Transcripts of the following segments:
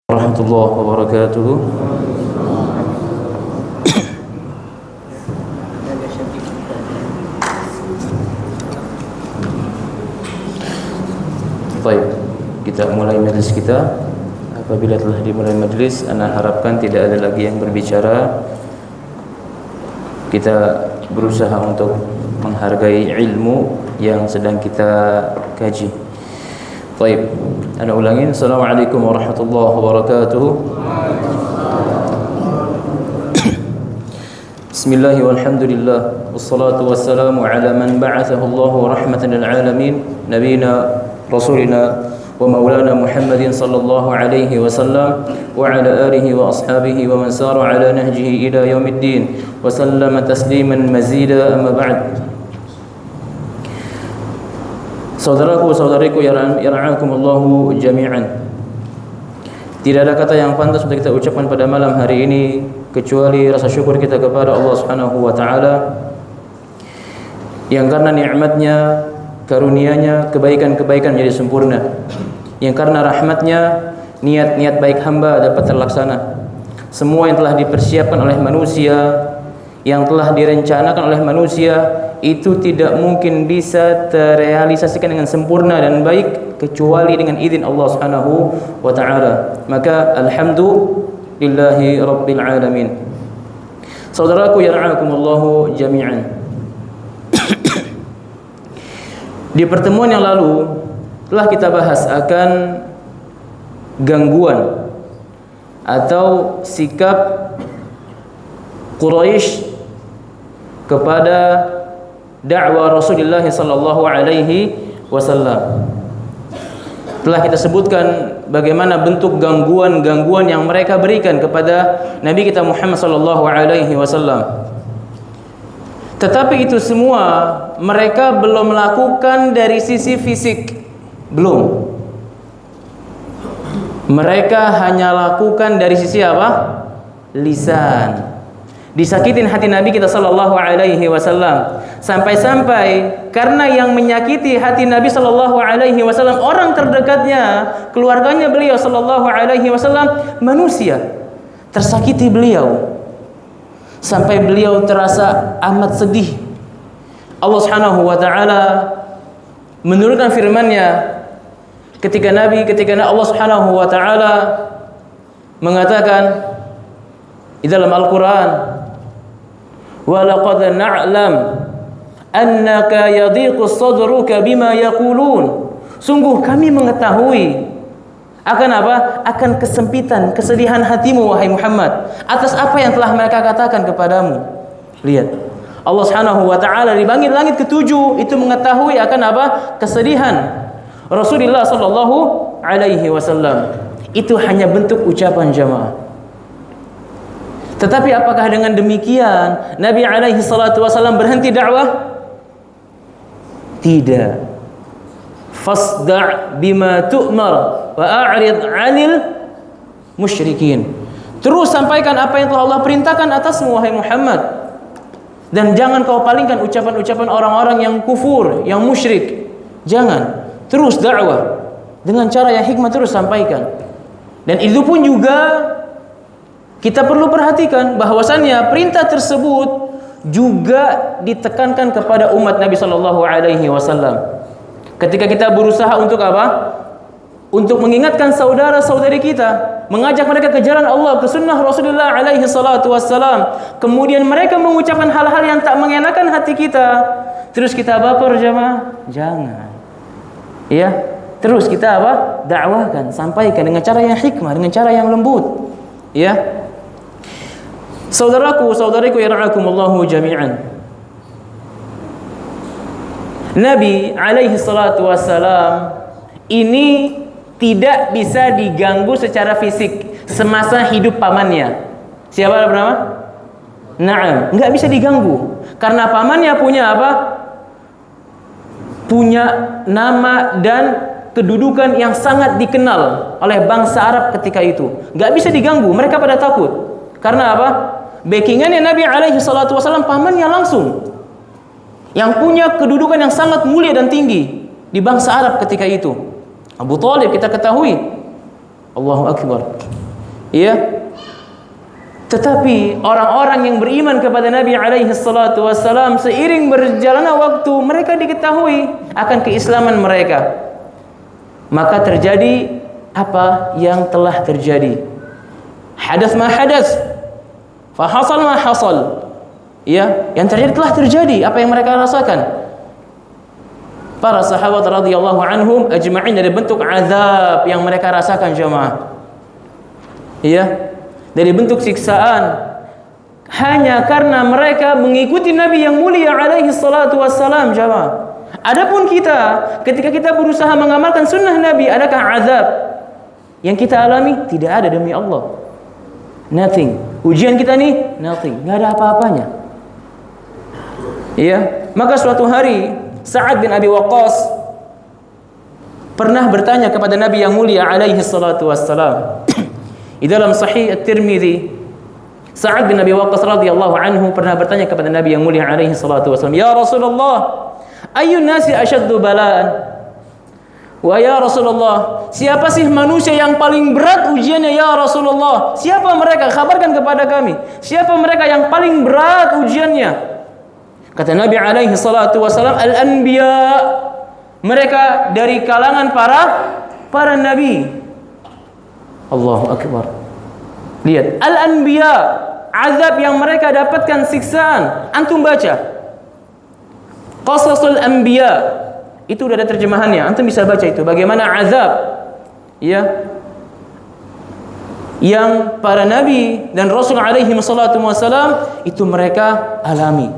Warahmatullahi wabarakatuh. Baik, kita mulai majlis kita. Apabila telah dimulai majlis, ana harapkan tidak ada lagi yang berbicara. Kita berusaha untuk menghargai ilmu yang sedang kita kaji. Baik, ana ulangin. Assalamualaikum warahmatullahi wabarakatuh. Bismillah walhamdulillah wassalatu wassalamu ala man ba'athahu Allah rahmatan lil alamin nabiyina rasulina wa maulana Muhammadin sallallahu alaihi wasallam wa ala alihi wa ashabihi wa man sara ala nahjihi ila yaumiddin wa sallama tasliman mazida amma ba'd. Saudaraku, saudariku yara'akumullahu jami'an. Tidak ada kata yang pantas untuk kita ucapkan pada malam hari ini kecuali rasa syukur kita kepada Allah Subhanahu wa taala yang karena nikmatnya, karunia-Nya, kebaikan-kebaikan menjadi sempurna. Yang karena rahmat-Nya, niat-niat baik hamba dapat terlaksana. Semua yang telah dipersiapkan oleh manusia, yang telah direncanakan oleh manusia, itu tidak mungkin bisa terrealisasikan dengan sempurna dan baik kecuali dengan izin Allah Subhanahu wa taala. Maka alhamdulillahi rabbil alamin. Saudaraku yara'akumullahu jami'an. Di pertemuan yang lalu telah kita bahas akan gangguan atau sikap Quraisy kepada dakwah Rasulullah sallallahu alaihi wasallam. Telah kita sebutkan bagaimana bentuk gangguan-gangguan yang mereka berikan kepada Nabi kita Muhammad sallallahu alaihi wasallam. Tetapi itu semua mereka belum melakukan dari sisi fisik. Belum. Mereka hanya lakukan dari sisi apa? Lisan. Disakitin hati Nabi kita sallallahu alaihi wasallam, sampai-sampai karena yang menyakiti hati Nabi sallallahu alaihi wasallam orang terdekatnya, keluarganya beliau sallallahu alaihi wasallam, manusia, tersakiti beliau sampai beliau terasa amat sedih. Allah Subhanahu wa taala menurunkan firman-Nya ketika Allah Subhanahu wa taala mengatakan di dalam Al-Qur'an, wa laqad na'lam annaka yadhiqu sadruka bima yaqulun. Sungguh kami mengetahui akan apa? Akan kesempitan, kesedihan hatimu wahai Muhammad atas apa yang telah mereka katakan kepadamu. Lihat, Allah Subhanahu wa taala di langit-langit ketujuh itu mengetahui akan apa? Kesedihan Rasulullah sallallahu alaihi wasallam. Itu hanya bentuk ucapan jamaah. Tetapi apakah dengan demikian Nabi alaihi salatu wasallam berhenti dakwah? Tidak. Fasda' bima tu'mar wa a'rid 'anil musyrikin. Terus sampaikan apa yang telah Allah perintahkan atasmu wahai Muhammad. Dan jangan kau palingkan ucapan-ucapan orang-orang yang kufur, yang musyrik. Jangan. Terus dakwah dengan cara yang hikmah, terus sampaikan. Dan itu pun juga kita perlu perhatikan bahwasannya perintah tersebut juga ditekankan kepada umat Nabi sallallahu alaihi wasallam. Ketika kita berusaha untuk apa? Untuk mengingatkan saudara-saudari kita, mengajak mereka ke jalan Allah, ke sunnah Rasulullah alaihi salatu wassalam. Kemudian mereka mengucapkan hal-hal yang tak mengenakan hati kita. Terus kita baper jemaah? Jangan. Ya, terus kita apa? Dakwahkan, sampaikan dengan cara yang hikmah, dengan cara yang lembut. Ya. Saudaraku, saudariku yara'akumullahu jami'an. Nabi alaihi salatu wassalam ini tidak bisa diganggu secara fisik semasa hidup pamannya. Siapa bernama? Naam, enggak bisa diganggu. Karena pamannya punya apa? Punya nama dan kedudukan yang sangat dikenal oleh bangsa Arab ketika itu. Enggak bisa diganggu, mereka pada takut. Karena apa? Backingannya Nabi alaihi salatu wasallam pamannya langsung, yang punya kedudukan yang sangat mulia dan tinggi di bangsa Arab ketika itu. Abu Thalib kita ketahui Allahu Akbar. Ya. Tetapi orang-orang yang beriman kepada Nabi alaihi salatu wassalam, seiring berjalannya waktu mereka diketahui akan keislaman mereka. Maka terjadi apa yang telah terjadi. Hadas ma hadas, fa hasal ma hasal. Ya, yang terjadi telah terjadi apa yang mereka rasakan. Para sahabat radhiyallahu anhum ajma'in dari bentuk azab yang mereka rasakan jemaah. Ya, dari bentuk siksaan hanya karena mereka mengikuti Nabi yang mulia alaihi salatu wassalam jemaah. Adapun kita, ketika kita berusaha mengamalkan sunnah Nabi, adakah azab yang kita alami? Tidak ada, demi Allah. Nothing. Ujian kita nih, nothing. Nggak ada apa-apanya. Iya. Maka suatu hari Sa'ad bin Abi Waqqas pernah bertanya kepada Nabi yang mulia alaihi salatu wassalam. Di dalam Sahih At-Tirmidzi, Sa'ad bin Abi Waqqas radhiyallahu anhu pernah bertanya kepada Nabi yang mulia alaihi salatu wassalam, "Ya Rasulullah, ayyun nasi asyaddu bala'an?" Wa ya Rasulullah, siapa sih manusia yang paling berat ujiannya ya Rasulullah? Siapa mereka? Kabarkan kepada kami. Siapa mereka yang paling berat ujiannya? Kata Nabi alaihi salatu wasallam, al-anbiya. Mereka dari kalangan para nabi. Allahu Akbar. Lihat, al-anbiya, azab yang mereka dapatkan siksaan. Antum baca Qasasul Anbiya, itu udah ada terjemahannya. Antum bisa baca itu, bagaimana azab ya yang para nabi dan rasul alaihi wassalatu wassalam itu mereka alami.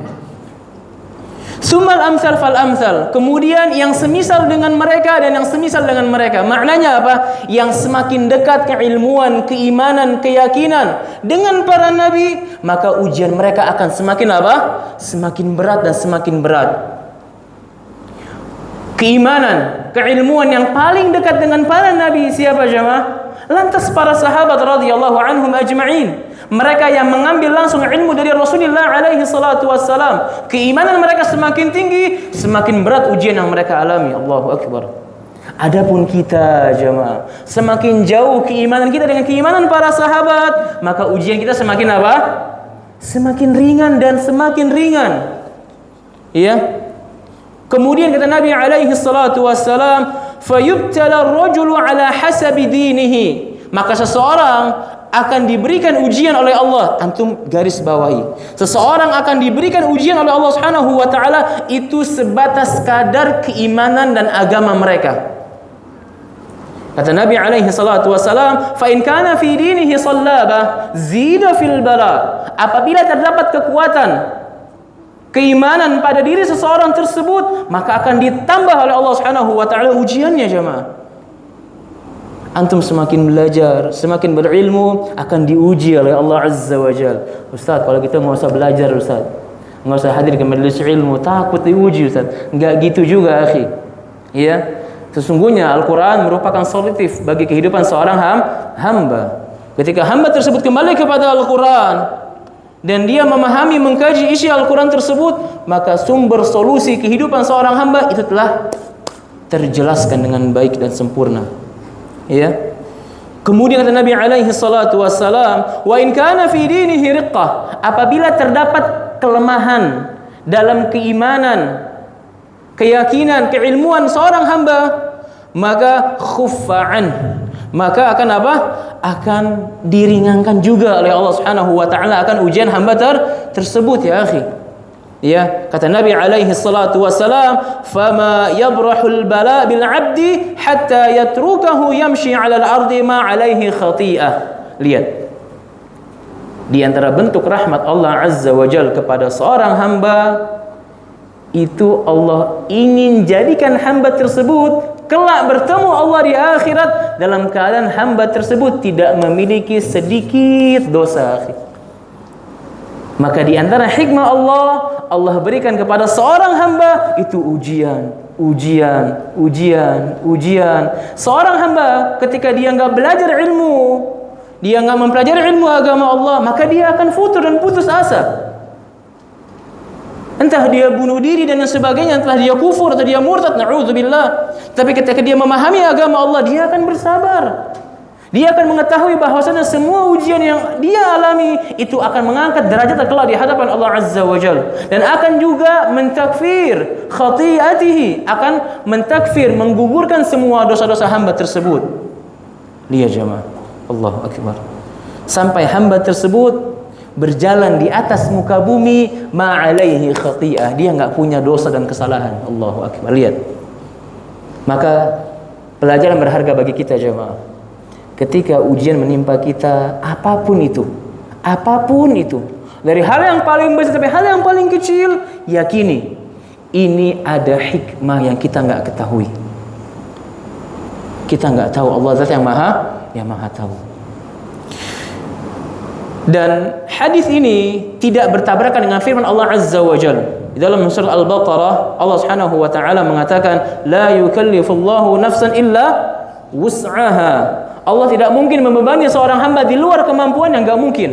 Sumal amsal fal amsal, kemudian yang semisal dengan mereka dan yang semisal dengan mereka. Maknanya apa? Yang semakin dekat keilmuan, keimanan, keyakinan dengan para nabi, maka ujian mereka akan semakin apa? Semakin berat dan semakin berat. Keimanan, keilmuan yang paling dekat dengan para nabi siapa jemaah? Lantas para sahabat radhiyallahu anhum ajma'in, mereka yang mengambil langsung ilmu dari Rasulullah alaihi salatu wassalam, keimanan mereka semakin tinggi, semakin berat ujian yang mereka alami. Allahu Akbar. Adapun kita jemaah, semakin jauh keimanan kita dengan keimanan para sahabat, maka ujian kita semakin apa? Semakin ringan dan semakin ringan. Iya. Kemudian kata Nabi alaihi salatu wassalam, fayubtala ar-rajulu ala hasabi dinihi. Maka seseorang akan diberikan ujian oleh Allah. Antum garis bawahi. Seseorang akan diberikan ujian oleh Allah Subhanahu wa taala itu sebatas kadar keimanan dan agama mereka. Kata Nabi alaihi salatu wassalam, fa in kana fi dinihi sallaba zida fil bala. Apabila terdapat kekuatan keimanan pada diri seseorang tersebut, maka akan ditambah oleh Allah Subhanahu wa taala ujiannya jemaah. Antum semakin belajar, semakin berilmu, akan diuji oleh Allah Azza wa Jalla. Ustaz, kalau kita enggak usah belajar Ustaz, enggak usah hadir ke majelis ilmu, takut diuji Ustaz. Enggak gitu juga akhi. Ya. Sesungguhnya Al-Qur'an merupakan solutif bagi kehidupan seorang hamba. Ketika hamba tersebut kembali kepada Al-Qur'an dan dia memahami, mengkaji isi Al-Quran tersebut, maka sumber solusi kehidupan seorang hamba itu telah terjelaskan dengan baik dan sempurna. Ya. Kemudian kata Nabi alaihi salatu wassalam, wa in kana fi dinihi riqqah, apabila terdapat kelemahan dalam keimanan, keyakinan, keilmuan seorang hamba, maka khuffa'an, maka akan apa? Akan diringankan juga oleh Allah Subhanahu wa taala akan ujian hamba tersebut ya akhi. Ya, kata Nabi alaihi salatu wassalam, fama yabrahul bala bil 'abdi hatta yatrukahu yamshi 'ala al-ardi ma 'alaihi khati'ah. Lihat. Di antara bentuk rahmat Allah Azza wa Jalla kepada seorang hamba itu Allah ingin jadikan hamba tersebut kelak bertemu Allah di akhirat dalam keadaan hamba tersebut tidak memiliki sedikit dosa. Maka di antara hikmah Allah berikan kepada seorang hamba itu ujian. Seorang hamba ketika dia enggak belajar ilmu, dia enggak mempelajari ilmu agama Allah, maka dia akan futur dan putus asa. Entah dia bunuh diri dan sebagainya, entah dia kufur atau dia murtad, na'udzubillah. Tapi ketika dia memahami agama Allah, dia akan bersabar. Dia akan mengetahui bahwasanya semua ujian yang dia alami itu akan mengangkat derajat kelak di hadapan Allah Azza wa Jalla, dan akan juga mentakfir khati'atihi, akan mentakfir, menggugurkan semua dosa-dosa hamba tersebut. Lihat jemaah, Allahu Akbar. Sampai hamba tersebut berjalan di atas muka bumi ma'alaihi khati'ah, dia enggak punya dosa dan kesalahan. Allahu Akbar. Lihat. Maka pelajaran berharga bagi kita jemaah. Ketika ujian menimpa kita, apapun itu, dari hal yang paling besar sampai hal yang paling kecil, yakini ini ada hikmah yang kita nggak ketahui. Kita nggak tahu, Allah Zat yang maha tahu. Dan hadis ini tidak bertabrakan dengan firman Allah Azza wa Jalla. Di dalam surah Al-Baqarah, Allah Subhanahu wa taala mengatakan, "La yukallifullahu nafsan illa wus'aha." Allah tidak mungkin membebani seorang hamba di luar kemampuan yang enggak mungkin.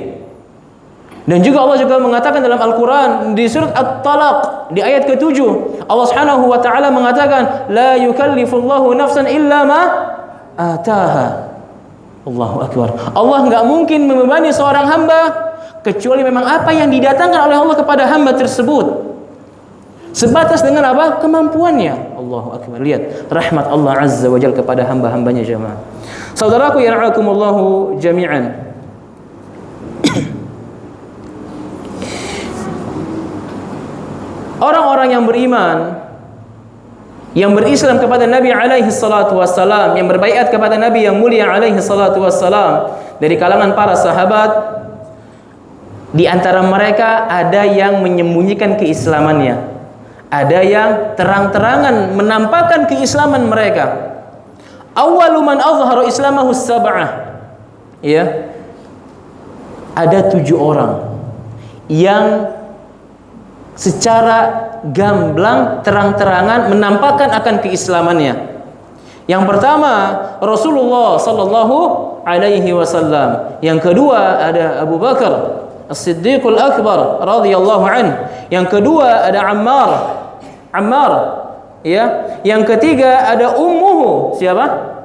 Dan juga Allah juga mengatakan dalam Al-Quran di surat At-Talaq di ayat ke-7, Allah Subhanahu wa taala mengatakan, "La yukallifullahu nafsan illa ma ataha." Allahu Akbar. Allah enggak mungkin membebani seorang hamba kecuali memang apa yang didatangkan oleh Allah kepada hamba tersebut. Sebatas dengan apa? Kemampuannya. Allahu Akbar. Lihat rahmat Allah Azza wa Jalla kepada hamba-hambanya jemaah. Saudaraku yang ra'akumullahu jami'an. Orang-orang yang beriman, yang berislam kepada Nabi alaihi salatu wassalam, yang berbaiat kepada Nabi yang mulia alaihi salatu wassalam, dari kalangan para sahabat, di antara mereka ada yang menyembunyikan keislamannya, ada yang terang-terangan menampakkan keislaman mereka. Awwalu man azhara islamahu sab'ah. Ya. Ada 7 orang yang secara gamblang terang-terangan menampakkan akan keislamannya. Yang pertama Rasulullah sallallahu alaihi wasallam. Yang kedua ada Abu Bakar As-Siddiqul Akbar radhiyallahu anhu. Yang kedua ada Ammar. Ya, yang ketiga ada ummuhu, siapa?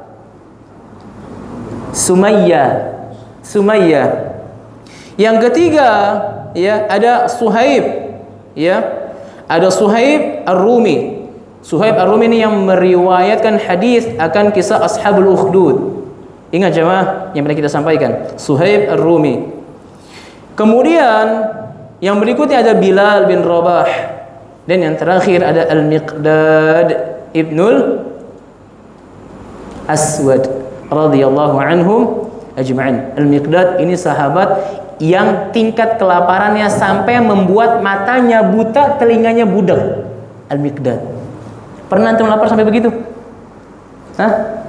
Sumayyah. Yang ketiga ya ada Suhaib, ya. Ada Suhaib Ar-Rumi. Suhaib Ar-Rumi ini yang meriwayatkan hadis akan kisah Ashabul Ukhdud. Ingat jemaah yang pernah kita sampaikan, Suhaib Ar-Rumi. Kemudian yang berikutnya ada Bilal bin Rabah. Dan yang terakhir ada Al-Miqdad Ibnul Aswad radhiyallahu anhum ajma'in. Al-Miqdad ini sahabat yang tingkat kelaparannya sampai membuat matanya buta, telinganya budak. Al-Miqdad. Pernah antum lapar sampai begitu? Hah?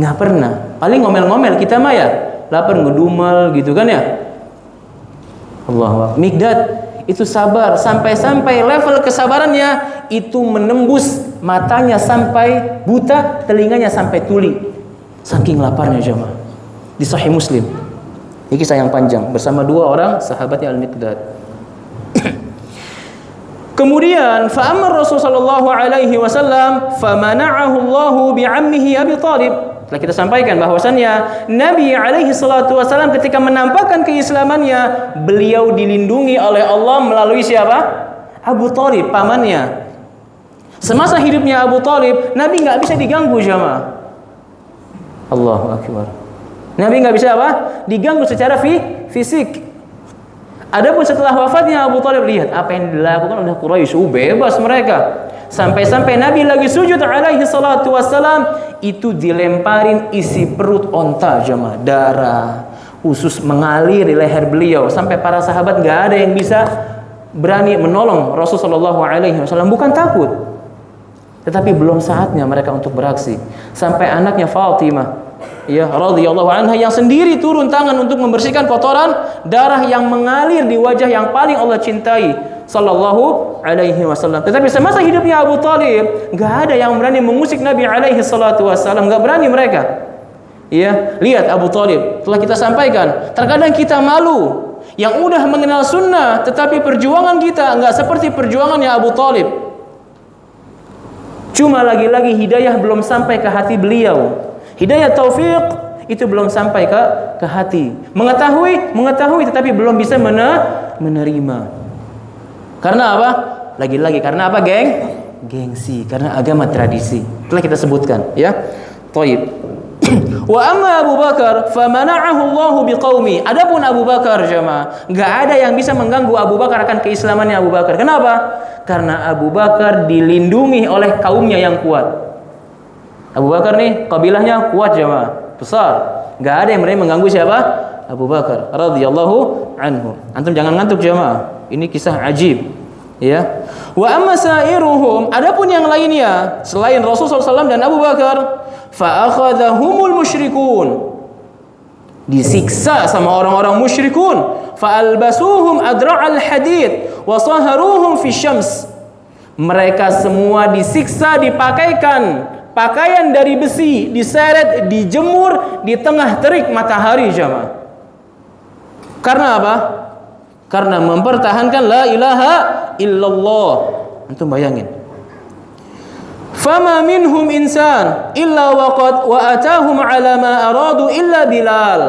Nggak pernah. Paling ngomel-ngomel kita mah ya. Lapar ngedumel gitu kan ya. Allahu Akbar. Miqdad itu sabar sampai level kesabarannya itu menembus matanya sampai buta, telinganya sampai tuli. Saking laparnya jemaah. Di Sahih Muslim. Ini kisah yang panjang bersama 2 orang sahabatnya Al-Miqdad. Kemudian fa'amar Rasul sallallahu alaihi wasallam famana'ahu Allahu bi'ammihi Abi Thalib. Telah kita sampaikan bahwasannya Nabi alaihi salatu wasallam ketika menampakkan keislamannya, beliau dilindungi oleh Allah melalui siapa? Abu Thalib, pamannya. Semasa hidupnya Abu Thalib, Nabi enggak bisa diganggu jemaah. Allahu Akbar. Nabi enggak bisa apa? Diganggu secara fisik. Adapun setelah wafatnya Abu Thalib, lihat apa yang dilakukan oleh Quraisy, bebas mereka. Sampai-sampai Nabi lagi sujud alaihi salatu wassalam, itu dilemparin isi perut onta jemaah, darah, usus mengalir di leher beliau, sampai para sahabat enggak ada yang bisa berani menolong Rasulullah sallallahu alaihi wasallam, bukan takut. Tetapi belum saatnya mereka untuk beraksi. Sampai anaknya Fatimah ya radhiyallahu anha yang sendiri turun tangan untuk membersihkan kotoran darah yang mengalir di wajah yang paling Allah cintai sallallahu alaihi wasallam. Tetapi semasa hidupnya Abu Thalib, enggak ada yang berani mengusik Nabi alaihi salatu wasallam, enggak berani mereka. Ya, lihat Abu Thalib, telah kita sampaikan, terkadang kita malu yang udah mengenal sunnah tetapi perjuangan kita enggak seperti perjuangannya Abu Thalib. Cuma lagi-lagi hidayah belum sampai ke hati beliau. Hidayah taufik itu belum sampai ke hati. Mengetahui tetapi belum bisa menerima. Karena apa? Lagi-lagi karena apa, geng? Gengsi, karena agama tradisi. Telah kita sebutkan, ya. Thayyib. Wa amma Abu Bakar famana'ahu Allahu biqaumi. Adapun Abu Bakar jemaah, enggak ada yang bisa mengganggu Abu Bakar akan keislamannya Abu Bakar. Kenapa? Karena Abu Bakar dilindungi oleh kaumnya yang kuat. Abu Bakar nih kabilahnya kuat jemaah, besar. Enggak ada yang berani mengganggu siapa? Abu Bakar radhiyallahu anhu. Antum jangan ngantuk jemaah. Ini kisah ajib. Ya. Wa amma sairuhum, adapun yang lainnya selain Rasulullah SAW dan Abu Bakar, fa akhadhahumul musyrikun, disiksa sama orang-orang musyrikun, fa albasuhum adra'al hadid wa saharuhum fi syams. Mereka semua disiksa, dipakaikan pakaian dari besi, diseret, dijemur di tengah terik matahari jemaah. Karena apa? Karena mempertahankan la ilaha illallah. Antum bayangin. Fama minhum insan illa waqad wa atahum ala ma aradu illa Bilal.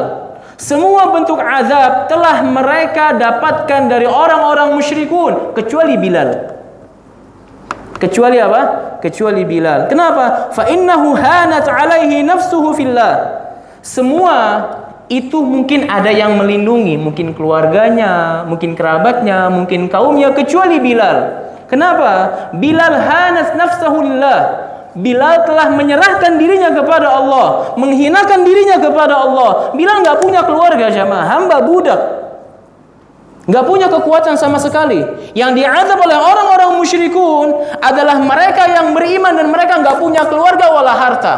Semua bentuk azab telah mereka dapatkan dari orang-orang musyrikun kecuali Bilal. Kecuali apa? Kecuali Bilal. Kenapa? Fa innahu hanat alaihi nafsuhu fillah. Semua itu mungkin ada yang melindungi, mungkin keluarganya, mungkin kerabatnya, mungkin kaumnya, kecuali Bilal. Kenapa? Bilal hanat nafsahu lillah. Bilal telah menyerahkan dirinya kepada Allah, menghinakan dirinya kepada Allah. Bilal nggak punya keluarga jamaah, hamba budak, nggak punya kekuatan sama sekali. Yang diazab oleh orang-orang musyrikun adalah mereka yang beriman dan mereka nggak punya keluarga wala harta,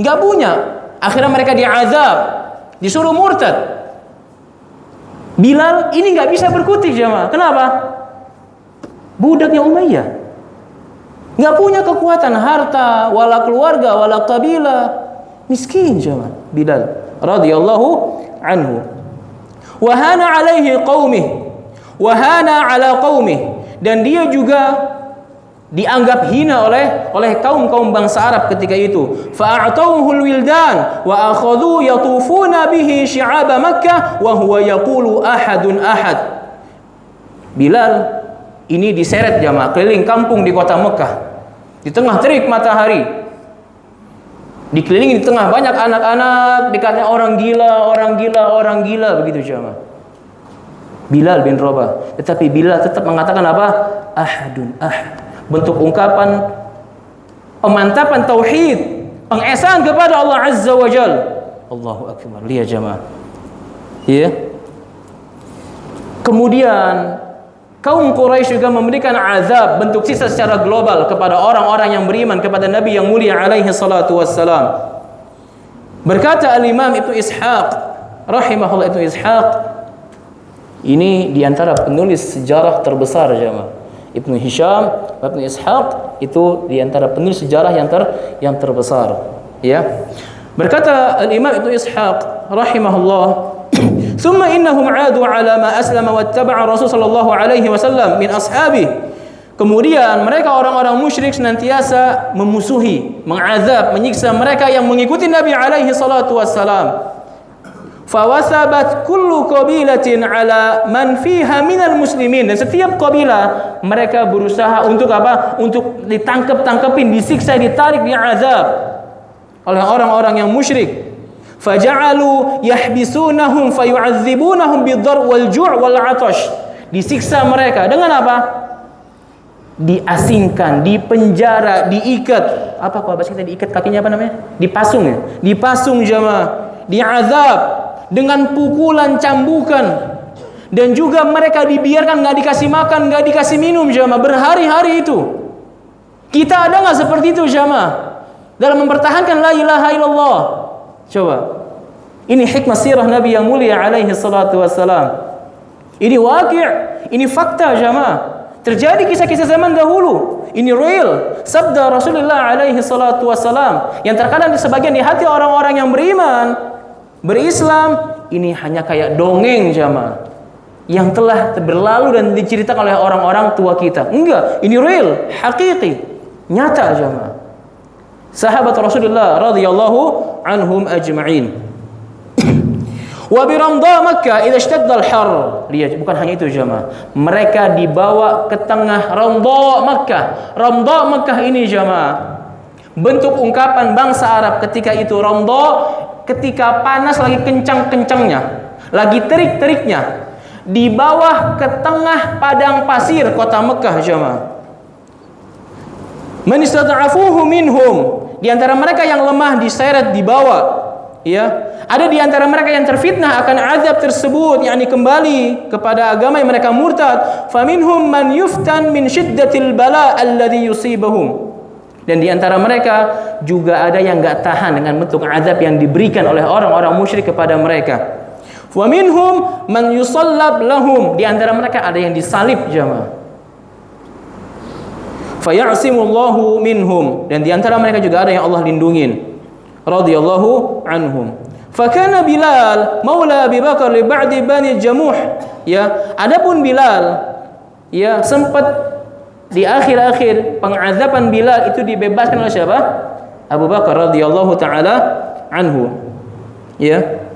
nggak punya. Akhirnya mereka diazab, disuruh murtad. Bilal ini nggak bisa berkutik jemaah. Kenapa? Budaknya Umayyah, nggak punya kekuatan harta, wala keluarga, wala kabilah, miskin jemaah. Bilal radhiyallahu anhu. Wahana alaihi qaumih, wahana ala qaumih, dan dia juga dianggap hina oleh kaum bangsa Arab ketika itu. Fa'atawhul wildan wa akhadhu yatufuna bihi syi'ab Makkah wa huwa yaqulu ahadun ahad. Bilal ini diseret jamaah keliling kampung di kota Mekah, di tengah terik matahari, dikelilingi di tengah banyak anak-anak, dikatanya orang gila begitu jamaah. Bilal bin Rabah, tetapi Bilal tetap mengatakan apa? Ahadun ahad. Bentuk ungkapan pemantapan tauhid, pengesaan kepada Allah Azza wa Jal. Allahu Akbar. Lihat jamaah. Ya. Kemudian kaum Quraisy juga memberikan azab, bentuk siksa secara global kepada orang-orang yang beriman kepada Nabi yang mulia alaihi salatu wassalam. Berkata al-Imam Ibnu Ishaq rahimahullah, Ibnu Ishaq ini diantara penulis sejarah terbesar jamaah. Ibnu Hisham, Ibnu Ishaq itu diantara penulis sejarah yang terbesar. Ya. Berkata al-Imam Ibnu Ishaq rahimahullah, "Tsumma innahum 'adu 'ala ma aslama wattaba'a Rasul sallallahu alaihi wasallam min ashabi." Kemudian mereka orang-orang musyrik senantiasa memusuhi, mengazab, menyiksa mereka yang mengikuti Nabi alaihi salatu wassalam. Fawasabat kullu qabilatin ala man fiha minal muslimin, dan setiap kabilah mereka berusaha untuk apa? Untuk ditangkap-tangkepin, disiksa, ditarik, diazab oleh orang-orang yang musyrik. Faja'alu yahbisunahum fayu'adzibunahum bid-dar wal ju' wal 'atash. Disiksa mereka dengan apa? Diasingkan, dipenjara, diikat. Apa kalau bahasa kita diikat kakinya apa namanya? Dipasung ya? Dipasung jamaah, diazab dengan pukulan, cambukan, dan juga mereka dibiarkan nggak dikasih makan, nggak dikasih minum jamaah berhari-hari itu. Kita ada nggak seperti itu jamaah dalam mempertahankan la ilaha illallah? Coba, ini hikmah sirah Nabi yang mulia alaihi salatu wassalam. Ini waqi', ini fakta jamaah. Terjadi kisah-kisah zaman dahulu. Ini real, sabda Rasulullah alaihi salatu wassalam yang terkadang sebagian di hati orang-orang yang beriman, berislam, ini hanya kayak dongeng jamaah yang telah berlalu dan diceritakan oleh orang-orang tua kita. Enggak, ini real, hakiki, nyata jamaah. Sahabat Rasulullah radhiyallahu anhum ajma'in. Wa bi ramdha Makkah idza ishtadda al-har. Lihat, bukan hanya itu jemaah. Mereka dibawa ke tengah ramdha Makkah. Ramdha Makkah ini jemaah, bentuk ungkapan bangsa Arab ketika itu. Ramdha ketika panas lagi kencang-kencangnya, lagi terik-teriknya, di bawah ke tengah padang pasir kota Mekah jemaah. Man istad'afuhu minhum, di antara mereka yang lemah diseret dibawa, ya. Ada di antara mereka yang terfitnah akan azab tersebut, yakni kembali kepada agama yang mereka murtad. Faminhum man yuftan min syiddatil bala alladhi yusibahum. Dan di antara mereka juga ada yang enggak tahan dengan bentuk azab yang diberikan oleh orang-orang musyrik kepada mereka. Wa minhum man yusallab lahum, di antara mereka ada yang disalib jemaah. Faya'simullahu minhum, dan di antara mereka juga ada yang Allah lindungin. Radhiyallahu anhum. Fakana Bilal maula Abi Bakar li ba'di Bani Jamuh. Ya, adapun Bilal, ya, sempat di akhir-akhir pengazaban Bilal itu dibebaskan oleh siapa? Abu Bakar radhiyallahu taala anhu. Ya.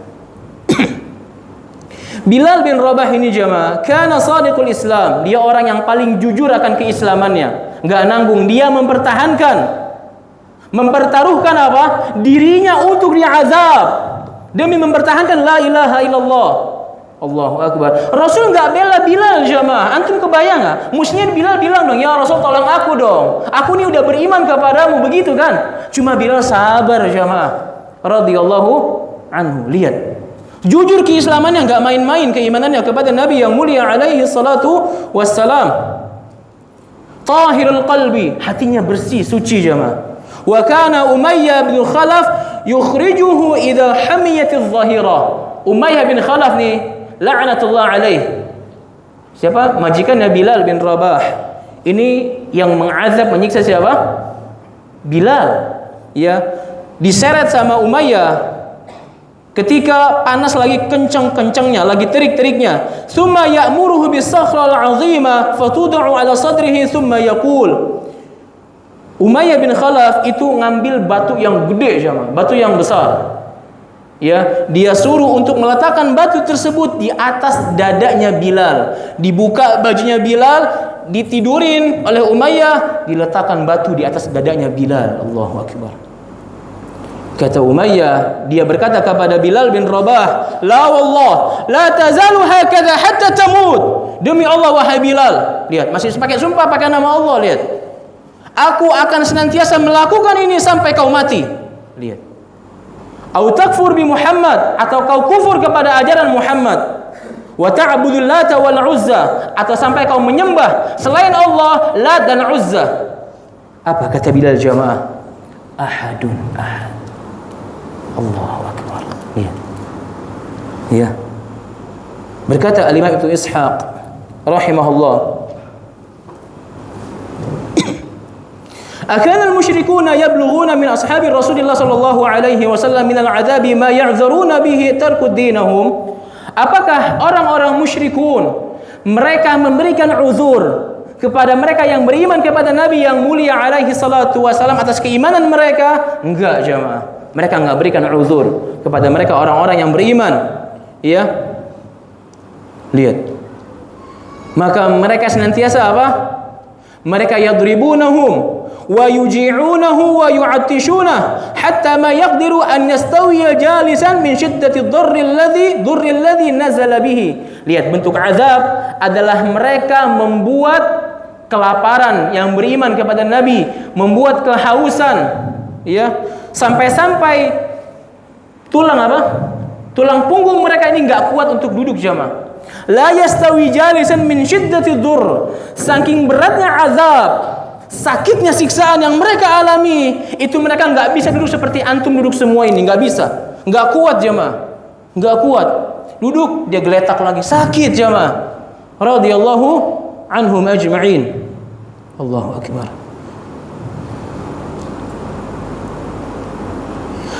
Bilal bin Rabah ini jemaah, kana sadiqul Islam, dia orang yang paling jujur akan keislamannya. Enggak nanggung, dia mempertaruhkan apa? Dirinya untuk diazab demi mempertahankan la ilaha illallah. Allahu akbar. Rasul enggak bela Bilal jemaah. Antum kebayang enggak? Mestinya Bilal bilang dong, "Ya Rasul, tolong aku dong. Aku ini udah beriman kepadamu," begitu kan? Cuma Bilal sabar jemaah. Radhiyallahu anhu. Lihat. Jujur keislamannya, enggak main-main keimanannya kepada Nabi yang mulia alaihi salatu wassalam. Tahirul qalbi, hatinya bersih, suci jemaah. Wa kana Umayyah bin Khalaf yukhrijuhu idza hamiyatiz zahira. Umayyah bin Khalaf nih, la'natullah alaih. Siapa? Majikannya Bilal bin Rabah. Ini yang mengazab, menyiksa siapa? Bilal. Ya, diseret sama Umayyah ketika panas lagi kencang-kencangnya, lagi terik-teriknya. Tsumma ya'muruhu bis-sakhra al-'azima fatud'u 'ala sadrihi tsumma yaqul. Umayyah bin Khalaf itu ngambil batu yang gede jemaah, batu yang besar. Ya, dia suruh untuk meletakkan batu tersebut di atas dadanya Bilal. Dibuka bajunya Bilal, ditidurin oleh Umayyah, diletakkan batu di atas dadanya Bilal. Allahu akbar. Kata Umayyah, dia berkata kepada Bilal bin Rabah, "La wallah, la tazalu hakadha hatta tamut." Demi Allah wahai Bilal, lihat, masih pakai sumpah pakai nama Allah, lihat. Aku akan senantiasa melakukan ini sampai kau mati. Lihat. Au takfur bi Muhammad, atau kau kufur kepada ajaran Muhammad. Wa ta'budul Lata wal Uzza, atau sampai kau menyembah selain Allah Lat dan Uzza. Apa kata Bilal jamaah? Ahadun ahad. Allahu akbar. Ya. Ya. Berkata Al-Imam Ibnu Ishaq rahimahullah, "Akana al-musyrikuuna yablughuna min ashabi Rasulillah sallallahu alaihi wasallam min al-'adzabi ma ya'dzuruna bihi tarku dinahum?" Apakah orang-orang musyrikun mereka memberikan uzur kepada mereka yang beriman kepada Nabi yang mulia alaihi salatu wasallam atas keimanan mereka? Enggak jemaah. Mereka enggak berikan uzur kepada mereka orang-orang yang beriman. Ya. Lihat. Maka mereka senantiasa apa? Mereka yadribunahum wa yuji'unahu wa yu'attishunah hatta ma yaqdiru an yastawiya jalisan min shiddati dhurri alladhi nazala bihi. Lihat, bentuk azab adalah mereka membuat kelaparan yang beriman kepada Nabi, membuat kehausan, ya, sampai-sampai tulang apa? Tulang punggung mereka ini enggak kuat untuk duduk jamaah. La yastawi jalisan min shiddati dhurr. Saking beratnya azab, sakitnya siksaan yang mereka alami, itu mereka enggak bisa duduk seperti antum duduk semua ini, enggak bisa. Enggak kuat jamaah. Enggak kuat. Duduk dia geletak lagi, sakit jamaah. Radhiyallahu anhum ajma'in. Allahu akbar.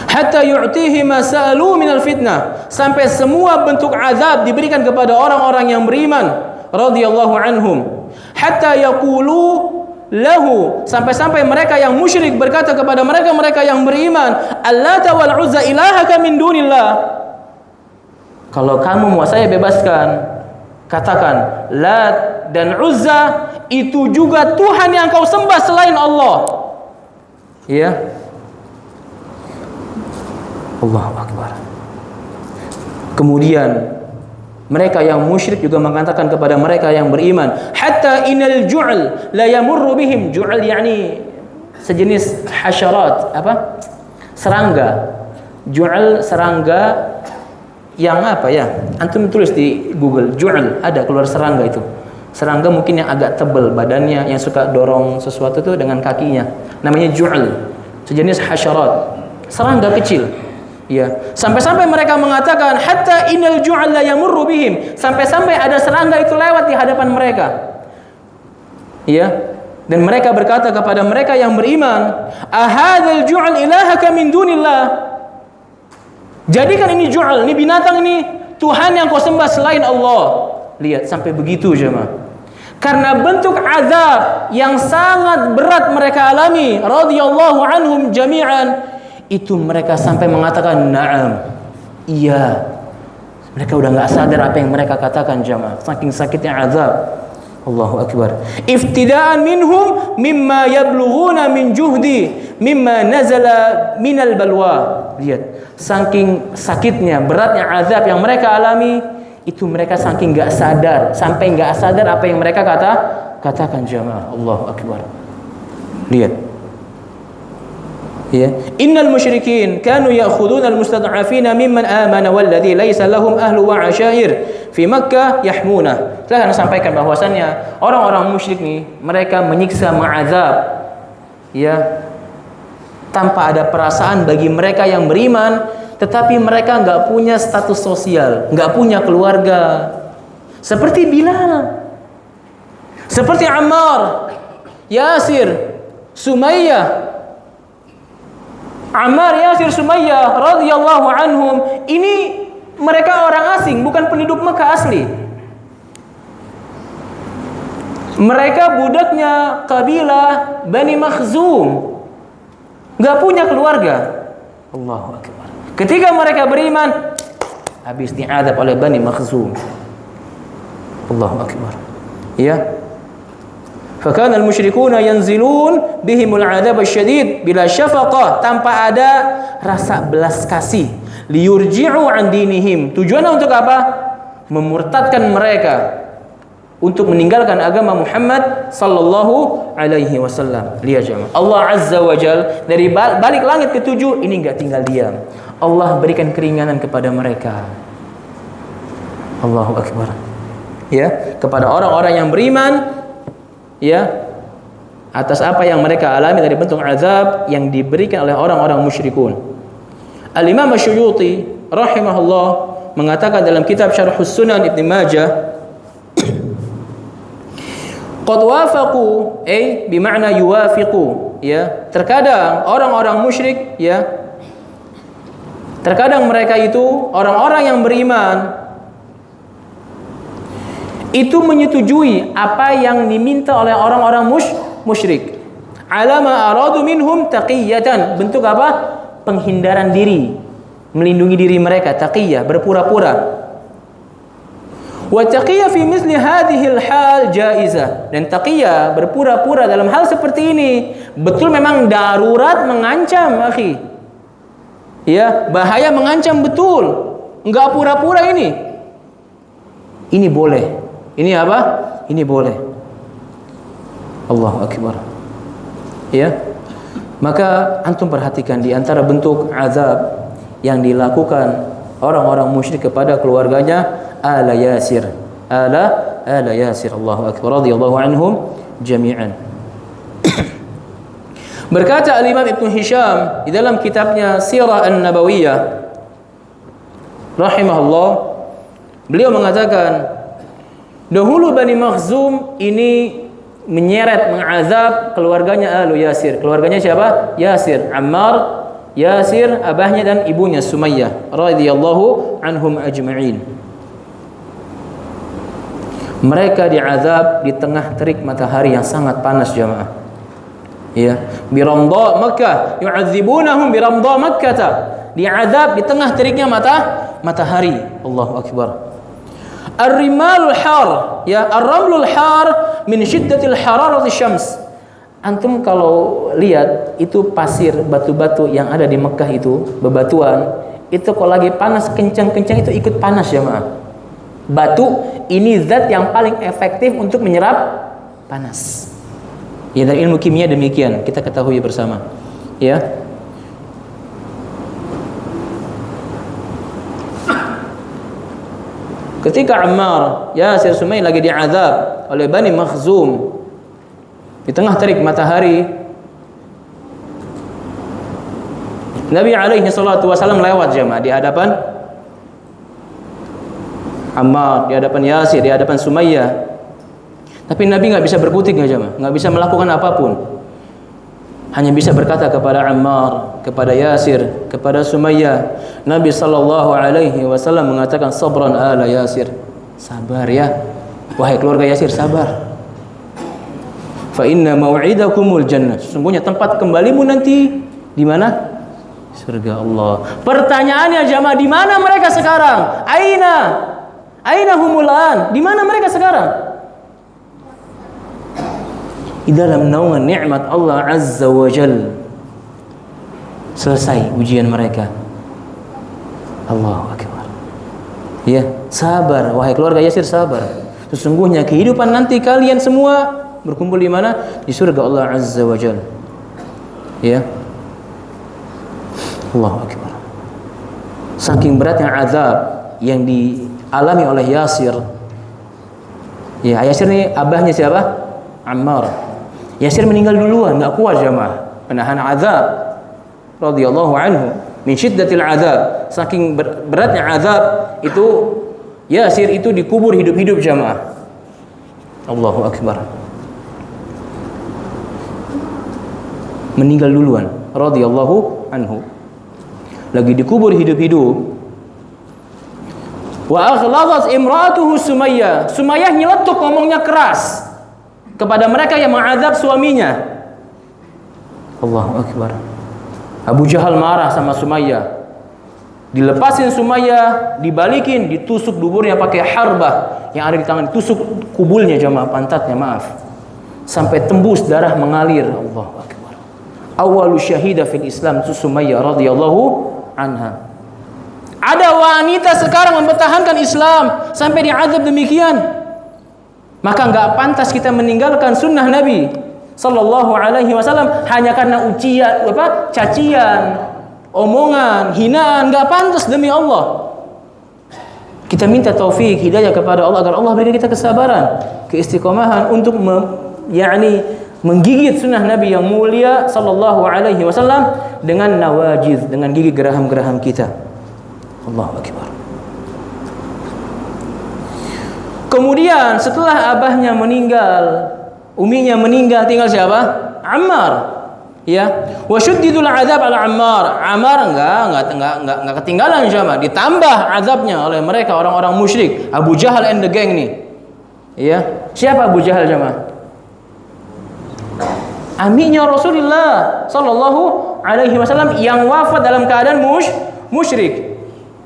Hatta yu'tihi ma sa'alu minal fitnah, sampai semua bentuk azab diberikan kepada orang-orang yang beriman radhiyallahu anhum. Hatta yaqulu lahu, sampai-sampai mereka yang musyrik berkata kepada mereka yang beriman, Allata wal Uzza ilahaka min dunillah. Kalau kamu mau saya bebaskan, katakan Lat dan Uzza itu juga Tuhan yang kau sembah selain Allah. Ya. Allahu Akbar. Kemudian mereka yang musyrik juga mengatakan kepada mereka yang beriman, hatta inal ju'al la yamurru bihim. Ju'al yakni sejenis hasyarat, apa? Serangga. Ju'al serangga yang apa ya? Antum tulis di Google, ju'al, ada keluar serangga itu. Serangga mungkin yang agak tebal badannya, yang suka dorong sesuatu itu dengan kakinya. Namanya ju'al. Sejenis hasyarat. Serangga kecil. Ya, sampai-sampai mereka mengatakan hatta innal ju'al la yamurru bihim. Sampai-sampai ada serangga itu lewat di hadapan mereka. Ya. Dan mereka berkata kepada mereka yang beriman, ahadzal ju'al ilahaka min dunillah. Jadikan ini ju'al, ini binatang ini Tuhan yang kau sembah selain Allah. Lihat sampai begitu jemaah. Karena bentuk azab yang sangat berat mereka alami, radhiyallahu anhum jami'an, itu mereka sampai mengatakan na'am. Iya. Mereka udah enggak sadar apa yang mereka katakan jemaah. Saking sakitnya azab. Allahu Akbar. Iftidaan minhum mimma yablughuna min juhdi mimma nazala minal balwa. Lihat, saking sakitnya, beratnya azab yang mereka alami, itu mereka saking enggak sadar, sampai enggak sadar apa yang mereka katakan jemaah. Allahu Akbar. Lihat. Ya, innal musyrikin kanu ya'khuduna al-mustad'afina mimman amana walladzi laisa lahum ahlu wa 'ashair fi Makkah yahmuna. Saya akan sampaikan bahwasannya orang-orang musyrik nih, mereka menyiksa, mengazab ya tanpa ada perasaan bagi mereka yang beriman, tetapi mereka enggak punya status sosial, enggak punya keluarga. Seperti Bilal, seperti Ammar, Yasir, Sumayyah. Ammar, Yasir, Sumayyah radhiyallahu anhum, ini mereka orang asing, bukan penduduk Mekah asli. Mereka budaknya kabilah Bani Makhzum, enggak punya keluarga. Allahu Akbar. Ketika mereka beriman, habis diazab oleh Bani Makhzum. Allahu Akbar. Ya. فكان المشركون ينزلون بهم العذاب الشديد بلا شفقة, tanpa ada rasa belas kasih. Liyurji'u an dinihim. Tujuannya untuk apa? Memurtadkan mereka, untuk meninggalkan agama Muhammad sallallahu alaihi wasallam. Lihat jemaah, Allah azza wa jal dari balik langit ketujuh ini enggak tinggal diam. Allah berikan keringanan kepada mereka. Allahu Akbar. Ya, kepada orang-orang yang beriman, ya, atas apa yang mereka alami dari bentuk azab yang diberikan oleh orang-orang musyrikun. Al-Imam Asy-Syuyuti rahimahullah mengatakan dalam kitab Syarhus Sunan Ibnu Majah, qad wafaqu, bermakna yuwafiqu, ya, terkadang orang-orang musyrik, ya, terkadang mereka itu orang-orang yang beriman itu menyetujui apa yang diminta oleh orang-orang musyrik. Alama aradu minhum taqiyatan, bentuk apa? Penghindaran diri, melindungi diri mereka, taqiyah, berpura-pura. Wa taqiyah fi misli hadhihi al-hal jaizah. Dan taqiyah, berpura-pura dalam hal seperti ini, betul memang darurat mengancam, akhi. Ya, bahaya mengancam betul. Enggak pura-pura ini. Ini boleh. Ini apa? Ini boleh. Allahu Akbar. Ya. Maka antum perhatikan di antara bentuk azab yang dilakukan orang-orang musyrik kepada keluarganya ala Yasir. Ala Yasir. Allahu Akbar. Radhiyallahu anhum jami'an. Berkata Al-Imam Ibnu Hisham di dalam kitabnya Sirah An-Nabawiyah rahimahullah, beliau mengatakan dahulu Bani Makhzum ini menyeret, mengazab keluarganya Alu Yasir. Keluarganya siapa? Yasir, Ammar, Yasir, abahnya dan ibunya Sumayyah radhiyallahu anhum ajma'in. Mereka diazab di tengah terik matahari yang sangat panas jamaah. Ya, bi Ramdha Makkah, yu'adzibunahum bi Ramdha Makkah. Diazab di tengah teriknya matahari. Allahu akbar. Ar-rimalul har, ya, ar-ramlul har min syiddatil hararati syams. Antum kalau lihat itu pasir, batu-batu yang ada di Mekah itu, bebatuan, itu kalau lagi panas kencang-kencang itu ikut panas ya, maaf. Batu ini zat yang paling efektif untuk menyerap panas. Ya, dari ilmu kimia demikian kita ketahui bersama. Ya. Ketika Ammar, Yasir, Sumayyah lagi diazab oleh Bani Makhzum di tengah terik matahari, Nabi alaihi salatu wasallam lewat jemaah di hadapan Ammar, di hadapan Yasir, di hadapan Sumayyah. Tapi Nabi nggak bisa berkutik nggak jemaah, nggak bisa melakukan apapun. Hanya bisa berkata kepada Ammar, kepada Yasir, kepada Sumayyah. Nabi sallallahu alaihi wasallam mengatakan, sabran ala Yasir, sabar ya wahai keluarga Yasir, sabar. Fa inna mau'idakumul jannah, sesungguhnya tempat kembalimu nanti di mana? Surga Allah. Pertanyaannya jamaah, di mana mereka sekarang? Aina humul an? Di mana mereka sekarang? Di dalam naungan nikmat Allah Azza wa Jal. Selesai ujian mereka. Allahu akbar. Ya, sabar wahai keluarga Yasir, sabar. Sesungguhnya kehidupan nanti kalian semua berkumpul di mana? Di surga Allah Azza wa Jal. Ya. Allahu akbar. Saking beratnya azab yang dialami oleh Yasir. Ya, Yasir ini abahnya siapa? Ammar. Yasir meninggal duluan, enggak kuat jemaah menahan azab radhiyallahu anhu min syiddatil azab. Saking beratnya azab itu, Yasir itu dikubur hidup-hidup jemaah. Allahu akbar. Meninggal duluan radhiyallahu anhu. Lagi dikubur hidup-hidup. Wa aghladat imra'atuhu Sumayyah. Sumayyah nyeletuk, ngomongnya keras kepada mereka yang mengazab suaminya. Allahu akbar. Abu Jahal marah sama Sumayyah. Dilepasin Sumayyah, dibalikin, ditusuk duburnya pakai harbah yang ada di tangan, ditusuk kubulnya jemaah, pantatnya, maaf. Sampai tembus darah mengalir. Allahu akbar. Awalu syahida fil Islam Sumayyah radhiyallahu anha. Ada wanita sekarang mempertahankan Islam sampai diazab demikian. Maka enggak pantas kita meninggalkan sunnah Nabi sallallahu alaihi wasallam hanya karena cacian, omongan, hinaan. Enggak pantas demi Allah. Kita minta taufik hidayah kepada Allah agar Allah beri kita kesabaran, keistiqomahan untuk menggigit sunnah Nabi yang mulia sallallahu alaihi wasallam dengan nawajiz, dengan gigi geraham-geraham kita. Allahu akbar. Kemudian setelah abahnya meninggal, uminya meninggal, tinggal siapa? Ammar. Ya. Wa syuddidul azab ala Ammar. Ammar enggak ketinggalan jamaah, ditambah azabnya oleh mereka orang-orang musyrik, Abu Jahal and the gang nih. Ya. Siapa Abu Jahal jamaah? Amiknya Rasulullah sallallahu alaihi wasallam yang wafat dalam keadaan musyrik.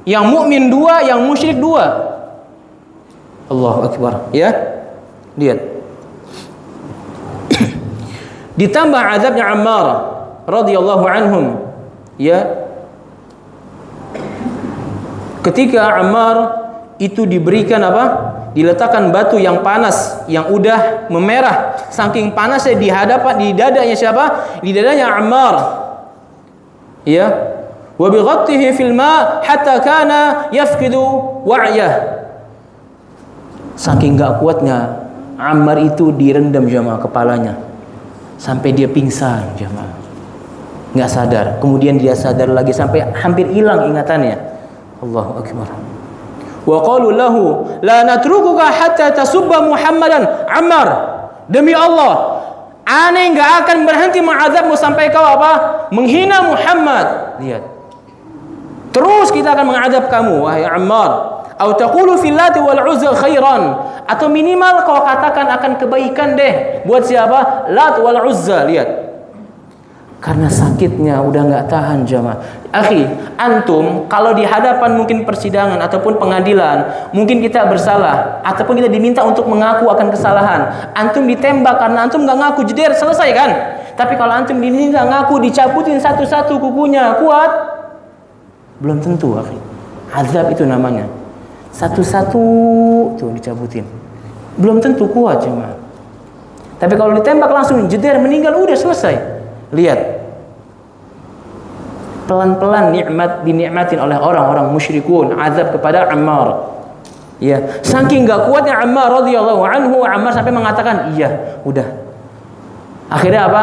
Yang mukmin 2, yang musyrik 2. Allahu akbar. Ya. Lihat. Ditambah azabnya Ammar radhiyallahu anhum. Ya. Ketika Ammar itu diberikan apa? Diletakkan batu yang panas, yang udah memerah, saking panasnya di dadanya siapa? Di dadanya Ammar. Ya. Wa bighattihi fil ma hatta kana yafqidu wa'yah. Saking enggak kuatnya Ammar itu direndam jamaah kepalanya sampai dia pingsan jamaah. Enggak sadar. Kemudian dia sadar lagi sampai hampir hilang ingatannya. Allahu akbar. Wa qalu lahu la natrukuka hatta tasubba Muhammadan. Ammar, demi Allah, aneh enggak akan berhenti mengazabmu sampai kau apa? Menghina Muhammad. Lihat. Terus kita akan mengazab kamu wahai Ammar. Atau taqulu fil Lati wal Uzza khairan, atau minimal kau katakan akan kebaikan deh buat siapa? Lat wal Uzza. Lihat. Karena sakitnya udah nggak tahan jamaah. Akhi, antum kalau di hadapan mungkin persidangan ataupun pengadilan, mungkin kita bersalah ataupun kita diminta untuk mengaku akan kesalahan. Antum ditembak karena antum nggak ngaku, jeder, selesai kan? Tapi kalau antum diminta ngaku, dicabutin satu-satu kukunya, kuat? Belum tentu, akhi. Azab itu namanya. Satu-satu tuh dicabutin. Belum tentu kuat jemaah. Tapi kalau ditembak langsung jeder, meninggal, udah selesai. Lihat, pelan-pelan dinikmatin oleh orang-orang musyrikun azab kepada Ammar. Ya, saking enggak kuatnya Ammar radhiyallahu anhu, Ammar sampai mengatakan, "Iya, udah." Akhirnya apa?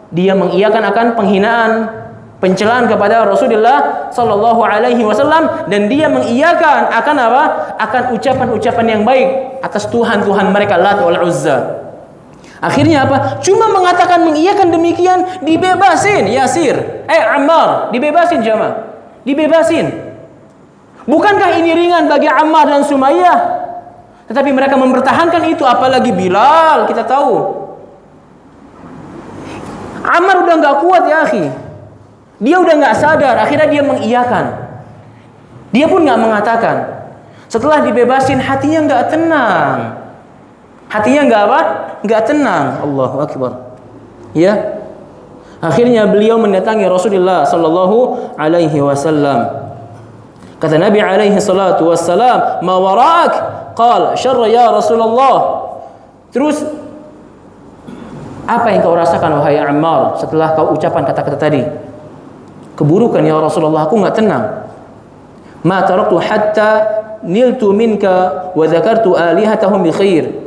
Dia mengiyakan akan penghinaan, pencelaan kepada Rasulullah sallallahu alaihi wasallam, dan dia mengiyakan akan apa? Akan ucapan-ucapan yang baik atas Tuhan-tuhan mereka Lat wal Uzza. Akhirnya apa? Cuma mengatakan mengiyakan demikian, dibebasin Yasir. Ammar, dibebasin jamaah. Dibebasin. Bukankah ini ringan bagi Ammar dan Sumayyah? Tetapi mereka mempertahankan itu, apalagi Bilal, kita tahu. Ammar udah enggak kuat ya, akhi. Dia udah enggak sadar, akhirnya dia mengiyakan. Dia pun enggak mengatakan. Setelah dibebasin, hatinya enggak tenang. Hatinya enggak apa? Enggak tenang. Allahu Akbar. Ya. Akhirnya beliau mendatangi Rasulullah sallallahu alaihi wasallam. Kata Nabi alaihi salatu wassalam, "Ma warak?" Qal, "Syarra ya Rasulullah." Terus, apa yang kau rasakan wahai Ammar setelah kau ucapan kata-kata tadi? Keburukan ya Rasulullah, aku enggak tenang. Ma taraktu hatta niltu minka wa dzakartu alihatahum bi khair.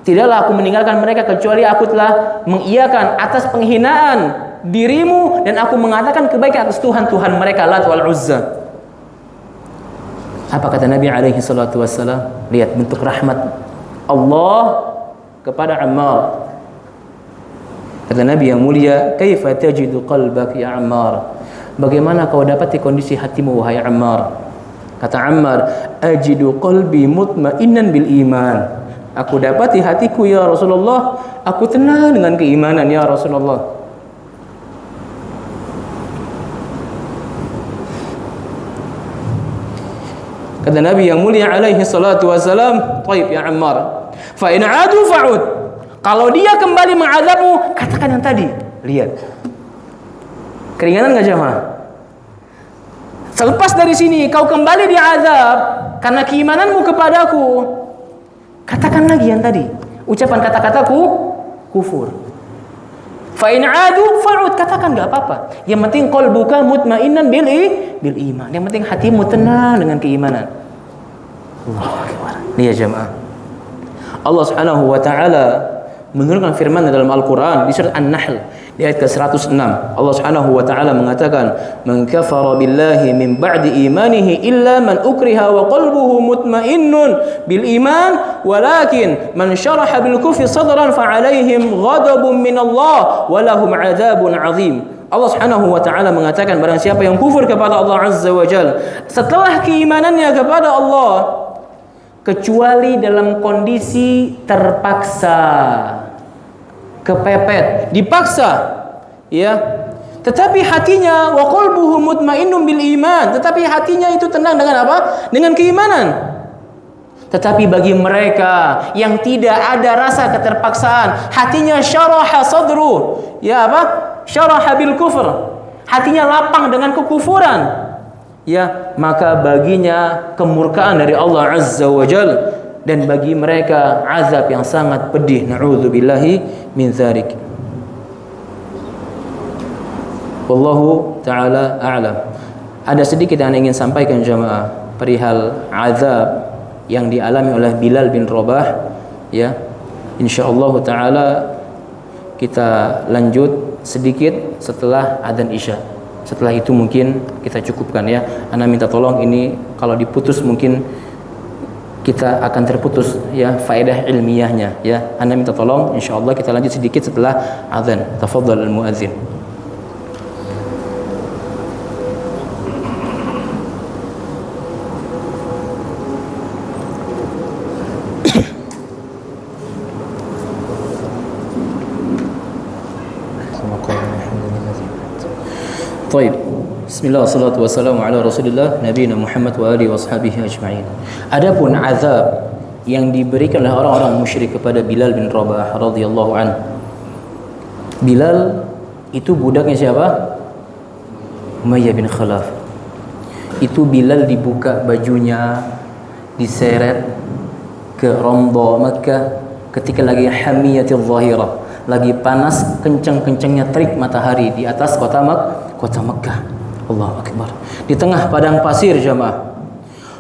Tidaklah aku meninggalkan mereka kecuali aku telah mengiyakan atas penghinaan dirimu dan aku mengatakan kebaikan atas Tuhan-Tuhan mereka Lat wal Uzza. Apa kata Nabi alaihi salatu wassalam? Lihat bentuk rahmat Allah kepada Ammar. Kata Nabi yang mulia, "Kaifa tajidu qalbak ya Ammar?" Bagaimana kau dapati kondisi hatimu wahai Ammar? Kata Ammar, "Ajidu qalbi mutmainnan bil iman." Aku dapati hatiku ya Rasulullah, aku tenang dengan keimanan ya Rasulullah. Kata Nabi yang mulia alaihi salatu wassalam, "Taib ya Ammar, fa in adu fa'ud." Kalau dia kembali mengazabmu, katakan yang tadi. Lihat. Keringanan enggak jemaah? Selepas dari sini kau kembali diazab karena keimananmu kepadaku, katakan lagi yang tadi. Ucapan kata-kataku kufur. Fa in adu fa'ud, katakan enggak apa-apa. Yang penting qalbuka mutmainnan bil iman. Yang penting hatimu tenang dengan keimanan. Allahu Akbar. Lihat jemaah. Allah Subhanahu wa taala menurunkan firman dalam Al-Qur'an di surat An-Nahl di ayat ke-106. Allah Subhanahu wa taala mengatakan, "Man kafara billahi min ba'di imanihi illa man ukriha wa qalbuhu mutmainnun bil iman, walakin man syaraha bil kufri sadran fa 'alaihim ghadabun min Allah wa lahum 'adzabun 'adzim." Allah Subhanahu wa taala mengatakan, barang siapa yang kufur kepada Allah Azza wa Jalla setelah keimanannya kepada Allah kecuali dalam kondisi terpaksa, kepepet, dipaksa, ya. Tetapi hatinya wa qalbuhu mutmainnun bil iman, tetapi hatinya itu tenang dengan apa? Dengan keimanan. Tetapi bagi mereka yang tidak ada rasa keterpaksaan, hatinya syaraha sadru, ya apa? Syaraha bil kufr. Hatinya lapang dengan kekufuran. Ya, maka baginya kemurkaan dari Allah Azza wa Jalla dan bagi mereka azab yang sangat pedih. Na'udzubillahi min dzalik. Wallahu taala a'lam. Ada sedikit yang ingin sampaikan jemaah perihal azab yang dialami oleh Bilal bin Rabah, ya. Insyaallah taala kita lanjut sedikit setelah adzan Isya. Setelah itu mungkin kita cukupkan, ya. Ana minta tolong ini kalau diputus mungkin kita akan terputus, ya, faedah ilmiahnya, ya. Ana minta tolong, insyaallah kita lanjut sedikit setelah azan. Tafadhal al-muadzin. Baik. Bismillah, wassalatu wassalamu ala Rasulillah nabiyina Muhammad wa alihi washabihi ajma'in. Adapun azab yang diberikan oleh orang-orang musyrik kepada Bilal bin Rabah radhiyallahu anhu. Bilal itu budaknya siapa? Umayyah bin Khalaf. Itu Bilal dibuka bajunya, diseret ke Ramda Makkah ketika lagi hamiyatil zahirah, lagi panas kencang-kencangnya terik matahari di atas kota Makkah. Allahu akbar. Di tengah padang pasir jamaah.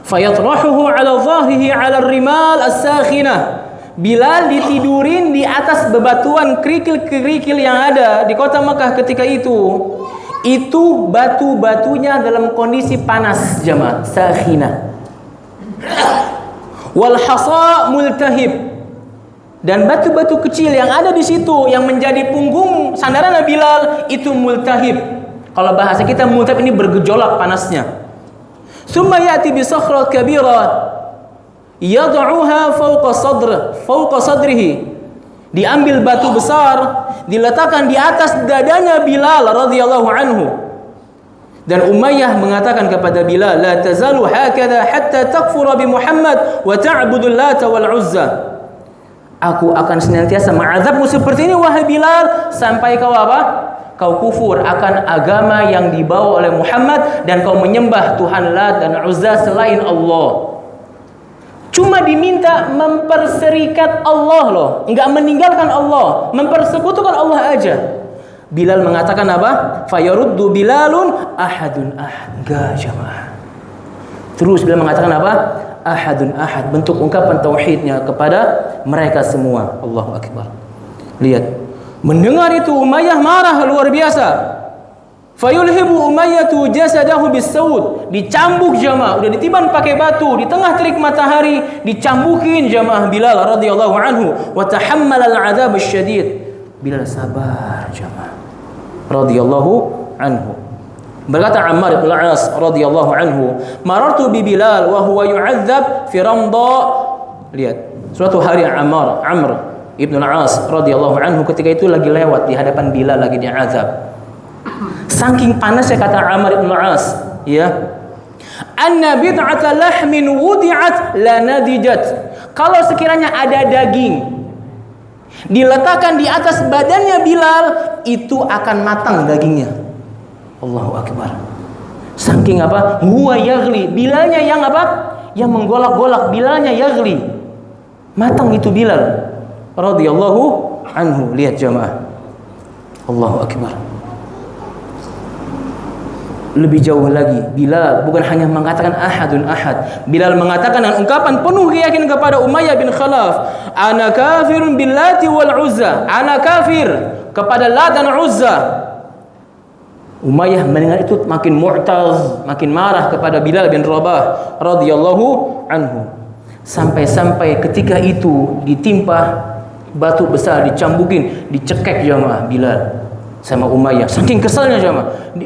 Fayatrahuhu ala dhahrihi ala rimal as-sakhinah. Bilal ditidurin di atas bebatuan kerikil-kerikil yang ada di kota Makkah ketika itu. Itu batu-batunya dalam kondisi panas jamaah, sakhinah. Wal hasa multahib. Dan batu-batu kecil yang ada di situ yang menjadi punggung sandaran Bilal itu multahib. Kalau bahasa kita multahib ini bergejolak panasnya. Tsumma ya'ti bi sakhra kabira yad'uha fawqa sadrihi. Diambil batu besar, diletakkan di atas dadanya Bilal radhiyallahu anhu. Dan Umayyah mengatakan kepada Bilal, la tazalu hakadha hatta takfura bi Muhammad wa ta'budu Lat wal Uzza. Aku akan senantiasa mengazabmu seperti ini wahai Bilal sampai kau apa? Kau kufur akan agama yang dibawa oleh Muhammad dan kau menyembah Tuhan Lat dan Uzza selain Allah. Cuma diminta memperserikat Allah loh, enggak meninggalkan Allah, mempersekutukan Allah aja. Bilal mengatakan apa? Fayaruddu Bilalun ahadun ahad. Enggak jamaah. Terus Bilal mengatakan apa? Ahadun ahad, bentuk ungkapan tauhidnya kepada mereka semua. Allahu akbar. Lihat. Mendengar itu Umayyah marah luar biasa. Fayulhibu Umayyatu jasadahu bis-sawd. Dicambuk jamaah, udah ditiban pakai batu di tengah terik matahari, dicambukin jamaah Bilal radhiyallahu anhu wa tahammala al-'adzab asy-syadid. Bilal sabar jamaah radhiyallahu anhu. Berkata Ammar bin al-'As radhiyallahu anhu, "Marartu bi Bilal wa huwa yu'adzab fi Ramda." Lihat, suatu hari Amr Ibnu al-'As radhiyallahu anhu ketika itu lagi lewat di hadapan Bilal lagi diazab. Saking panasnya kata Amr Ibnu al-'As, ya. Anna bid'ata lahmin wudi'at la nadijat. Kalau sekiranya ada daging diletakkan di atas badannya Bilal, itu akan matang dagingnya. Allahu akbar. Saking apa? Huwa yaghli. Bilalnya yang apa? Yang menggolak-golak, Bilalnya yaghli. Matang itu Bilal radhiyallahu anhu. Lihat jamaah. Allahu akbar. Lebih jauh lagi, Bilal bukan hanya mengatakan ahadun ahad. Bilal mengatakan dengan ungkapan penuh keyakinan kepada Umayyah bin Khalaf, ana kafirun billati wal Uzza. Ana kafir kepada Lat dan Uzza. Umayyah mendengar itu makin mu'taz, makin marah kepada Bilal bin Rabah radhiyallahu anhu. Sampai-sampai ketika itu ditimpa batu besar, dicambukin, dicekek jamaah Bilal sama Umayyah. Saking kesalnya jamaah.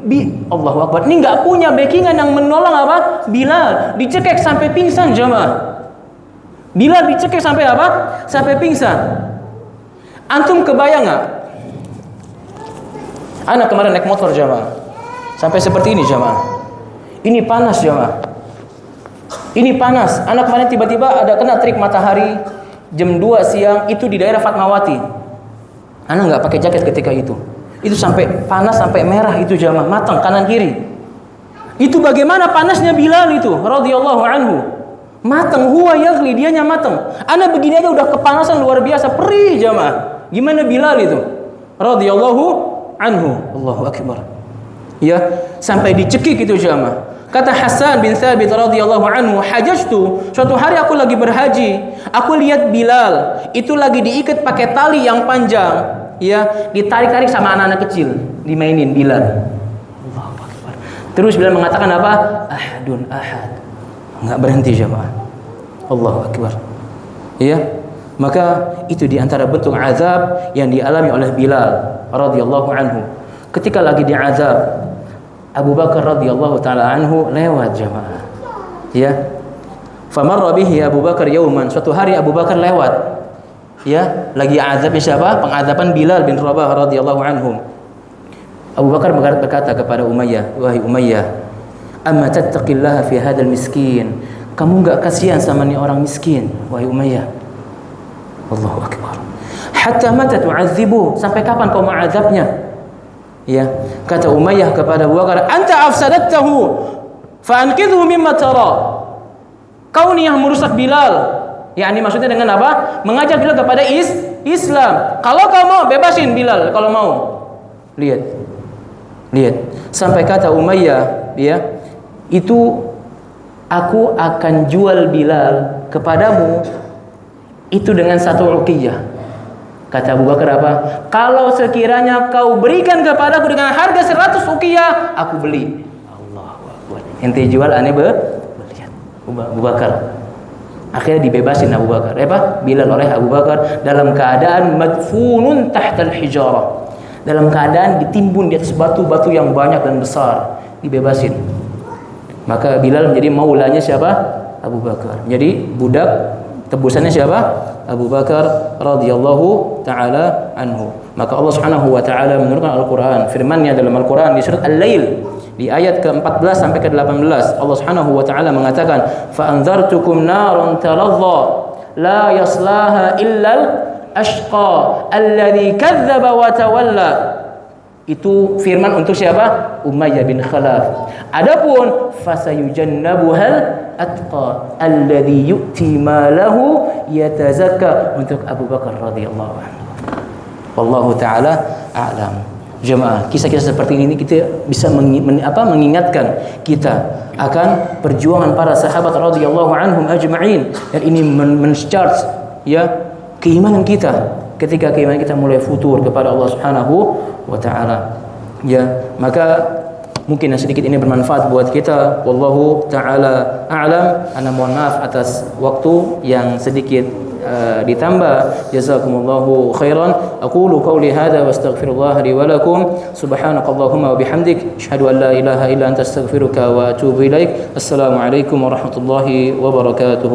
Allahu akbar. Ini enggak punya backingan yang menolong apa? Bilal dicekek sampai pingsan jamaah. Bilal dicekek sampai apa? Sampai pingsan. Antum kebayang enggak? Anak kemarin naik motor jamaah. Sampai seperti ini jamaah. Ini panas jamaah. Ini panas. Anak kemarin tiba-tiba ada kena terik matahari jam 2 siang itu di daerah Fatmawati. Anak enggak pakai jaket ketika itu. Itu sampai panas sampai merah itu jamaah, matang kanan kiri. Itu bagaimana panasnya Bilal itu radhiyallahu anhu. Matang, huwa yaghli, dianya matang. Anak begini aja udah kepanasan luar biasa, perih jamaah. Gimana Bilal itu radhiyallahu anhu. Allahu akbar. Ya, sampai dicekik itu jamaah. Kata Hasan bin Thabit radhiyallahu anhu, hajajtu, suatu hari aku lagi berhaji, aku lihat Bilal itu lagi diikat pakai tali yang panjang, ya, ditarik-tarik sama anak-anak kecil, dimainin Bilal. Allahu akbar. Terus Bilal mengatakan apa? Ahadun ahad. Enggak berhenti jemaah. Allahu akbar. Ya, maka itu di antara bentuk azab yang dialami oleh Bilal radhiyallahu anhu. Ketika lagi diazab, Abu Bakar radhiyallahu taala anhu lewat jemaah. Ya. Famarra bihi Abu Bakar yauman. Suatu hari Abu Bakar lewat. Ya, lagi azabnya siapa? Pengazaban Bilal bin Rabah radhiyallahu anhu. Abu Bakar berkata kepada Umayyah, wahai Umayyah, amma tattaqillaha fi hadzal miskin, kamu enggak kasihan sama ni orang miskin, wahai Umayyah? Allahu akbar. Hatta mata tu'adzibu, sampai kapan kau mengazabnya? Ya, kata Umayyah kepada Abu Bakar, anta afsadatahu fa anqidhu mimma tara. Kau ni yang merusak Bilal. yakni maksudnya dengan apa? Mengajak Bilal kepada Islam. Kalau kau mau, bebasin Bilal kalau mau. Lihat. Sampai kata Umayyah, ya, itu aku akan jual Bilal kepadamu itu dengan satu uqiyah. Kata Abu Bakar apa? Kalau sekiranya kau berikan kepadaku dengan harga 100 uqiyah, aku beli. Allahu Akbar. Ente jual, ane beli. Abu Bakar. Akhirnya dibebasin Abu Bakar. Bilal oleh Abu Bakar dalam keadaan madfunun tahtal hijarah. Dalam keadaan ditimbun di atas batu-batu yang banyak dan besar, dibebasin. Maka Bilal menjadi maulanya siapa? Abu Bakar. Jadi budak tebusannya siapa? Abu Bakar radhiyallahu taala anhu. Maka Allah Subhanahu wa taala menurunkan Al-Qur'an, firman-Nya dalam Al-Qur'an di surat Al-Lail di ayat ke-14 sampai ke-18. Allah Subhanahu wa taala mengatakan, "Fa anzartukum naran taladha la yaslaha illal ashqa alladhi kadzdzaba wa tawalla." Itu firman untuk siapa? Umayyah bin Khalaf. Adapun fasayujannabuhal atqa alladhi yu'ti malahu yatazakka, untuk Abu Bakar radhiyallahu anhu. Wallahu taala a'lam. Jemaah, kisah-kisah seperti ini kita bisa mengingatkan kita akan perjuangan para sahabat radhiyallahu anhum ajma'in, dan ini men-charge ya keimanan kita ketika keimanan kita mulai futur kepada Allah Subhanahu wa taala. Ya, maka mungkin sedikit ini bermanfaat buat kita. Wallahu taala a'lam. Ana mohon maaf atas waktu yang sedikit ditambah. Jazakumullahu khairan. Aqulu qawli hadza wa astaghfirullah li wa lakum. Subhanakallahumma wa bihamdik asyhadu an la ilaha illa anta astaghfiruka wa atubu ilaik. Assalamu alaikum warahmatullahi wabarakatuh.